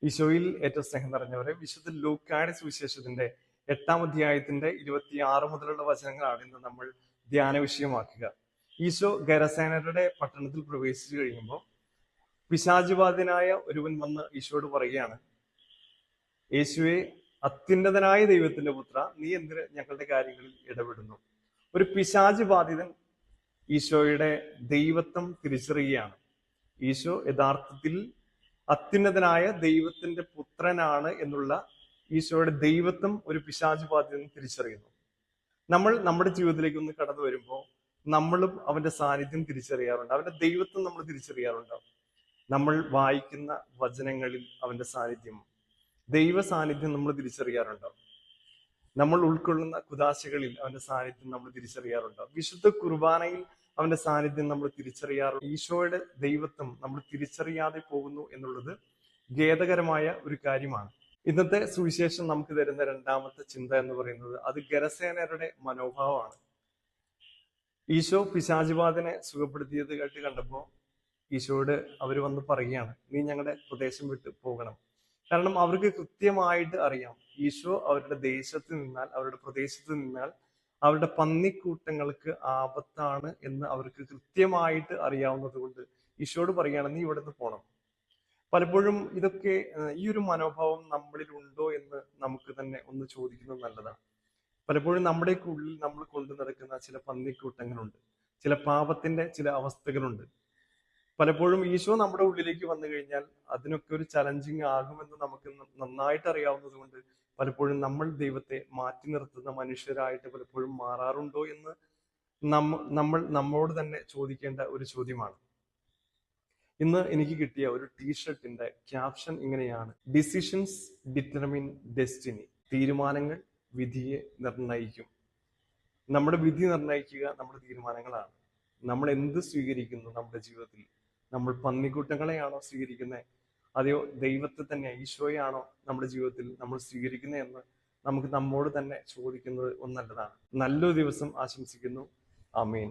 ഈശോയിൽ ഏറ്റവും സ്നേഹം നിറഞ്ഞവരെ, വിശുദ്ധ ലൂക്കായുടെ സുവിശേഷത്തിന്റെ 8-ാം അധ്യായത്തിന്റെ 26 മുതലുള്ള വചനങ്ങളാണ് ഇന്ന് നമ്മൾ ധ്യാന വിഷയമാക്കുക. ഈശോ ഗരസേനരുടെ പട്ടണത്തിൽ പ്രവേശിച്ചു കഴിയുമ്പോൾ പിശാചുബാധിതനായ ഒരുവൻ വന്ന് ഈശോയോട് പറയുകയാണ്, യേശുവെ, അത്യുന്നതനായ ദൈവത്തിന്റെ പുത്ര, നീ എന്തിന് ഞങ്ങളുടെ കാര്യങ്ങളിൽ ഇടപെടുന്നു? ഒരു പിശാച് ബാധിതൻ ഈശോയുടെ ദൈവത്വം തിരിച്ചറിയുകയാണ്. ഈശോ യഥാർത്ഥത്തിൽ അത്യുന്നതനായ ദൈവത്തിന്റെ പുത്രനാണ് എന്നുള്ള ഈശോയുടെ ദൈവത്വം ഒരു പിശാച് ബാധിതൻ തിരിച്ചറിയുന്നു. നമ്മൾ നമ്മുടെ ജീവിതത്തിലേക്ക് ഒന്ന് കടന്നു വരുമ്പോൾ നമ്മളും അവന്റെ സാന്നിധ്യം തിരിച്ചറിയാറുണ്ട്, അവന്റെ ദൈവത്വം നമ്മൾ തിരിച്ചറിയാറുണ്ട്. നമ്മൾ വായിക്കുന്ന വചനങ്ങളിൽ അവന്റെ സാന്നിധ്യം, ദൈവ സാന്നിധ്യം നമ്മൾ തിരിച്ചറിയാറുണ്ട്. നമ്മൾ ഉൾക്കൊള്ളുന്ന കുദാശകളിൽ അവന്റെ സാന്നിധ്യം നമ്മൾ തിരിച്ചറിയാറുണ്ട്. വിശുദ്ധ കുർബാനയിൽ അവന്റെ സാന്നിധ്യം നമ്മൾ തിരിച്ചറിയാറുണ്ട്. ഈശോയുടെ ദൈവത്വം നമ്മൾ തിരിച്ചറിയാതെ പോകുന്നു എന്നുള്ളത് ഖേദകരമായ ഒരു കാര്യമാണ്. ഇന്നത്തെ സുവിശേഷം നമുക്ക് തരുന്ന രണ്ടാമത്തെ ചിന്ത എന്ന് പറയുന്നത് അത് ഗരസേനരുടെ മനോഭാവമാണ്. ഈശോ പിശാചുബാധനെ സുഖപ്പെടുത്തിയത് കേട്ട് കണ്ടപ്പോൾ ഈശോയോട് അവർ വന്ന് പറയുകയാണ്, നീ ഞങ്ങളുടെ പ്രദേശം വിട്ട് പോകണം. കാരണം അവർക്ക് കൃത്യമായിട്ട് അറിയാം, ഈശോ അവരുടെ ദേശത്ത് നിന്നാൽ, അവരുടെ പ്രദേശത്ത് നിന്നാൽ അവരുടെ പന്നിക്കൂട്ടങ്ങൾക്ക് ആപത്താണ് എന്ന് അവർക്ക് കൃത്യമായിട്ട് അറിയാവുന്നത് കൊണ്ട് ഈശോയോട് പറയുകയാണ്, നീ ഇവിടെ നിന്ന് പോകണം. പലപ്പോഴും ഇതൊക്കെ ഈ ഒരു മനോഭാവം നമ്മളിൽ ഉണ്ടോ എന്ന് നമുക്ക് തന്നെ ഒന്ന് ചോദിക്കുന്നത് നല്ലതാണ്. പലപ്പോഴും നമ്മുടെ ഉള്ളിൽ നമ്മൾ കൊണ്ടു നടക്കുന്ന ചില പന്നിക്കൂട്ടങ്ങളുണ്ട്, ചില പാപത്തിന്റെ ചില അവസ്ഥകളുണ്ട്. പലപ്പോഴും ഈശോ നമ്മുടെ ഉള്ളിലേക്ക് വന്നു കഴിഞ്ഞാൽ അതിനൊക്കെ ഒരു ചലഞ്ചിങ് ആകുമെന്ന് നമുക്ക് നന്നായിട്ട് അറിയാവുന്നത് കൊണ്ട് പലപ്പോഴും നമ്മൾ ദൈവത്തെ മാറ്റി നിർത്തുന്ന മനുഷ്യരായിട്ട് പലപ്പോഴും മാറാറുണ്ടോ എന്ന് നമ്മൾ നമ്മോട് തന്നെ ചോദിക്കേണ്ട ഒരു ചോദ്യമാണ്. ഇന്ന് എനിക്ക് കിട്ടിയ ഒരു ടീഷർട്ടിന്റെ ക്യാപ്ഷൻ ഇങ്ങനെയാണ്: ഡിസിഷൻസ് ഡിറ്റർമിൻ ഡെസ്റ്റിനി. തീരുമാനങ്ങൾ വിധിയെ നിർണയിക്കും. നമ്മുടെ വിധി നിർണയിക്കുക നമ്മുടെ തീരുമാനങ്ങളാണ്. നമ്മൾ എന്ത് സ്വീകരിക്കുന്നു നമ്മുടെ ജീവിതത്തിൽ? നമ്മൾ പന്നിക്കൂട്ടങ്ങളെയാണോ സ്വീകരിക്കുന്നത്, അതെയോ ദൈവത്തെ തന്നെ, ഈശോയാണോ നമ്മുടെ ജീവിതത്തിൽ നമ്മൾ സ്വീകരിക്കുന്നത് എന്ന് നമുക്ക് നമ്മോട് തന്നെ ചോദിക്കുന്നത് നല്ലതാണ്. നല്ലൊരു ദിവസം ആശംസിക്കുന്നു. ആമേൻ.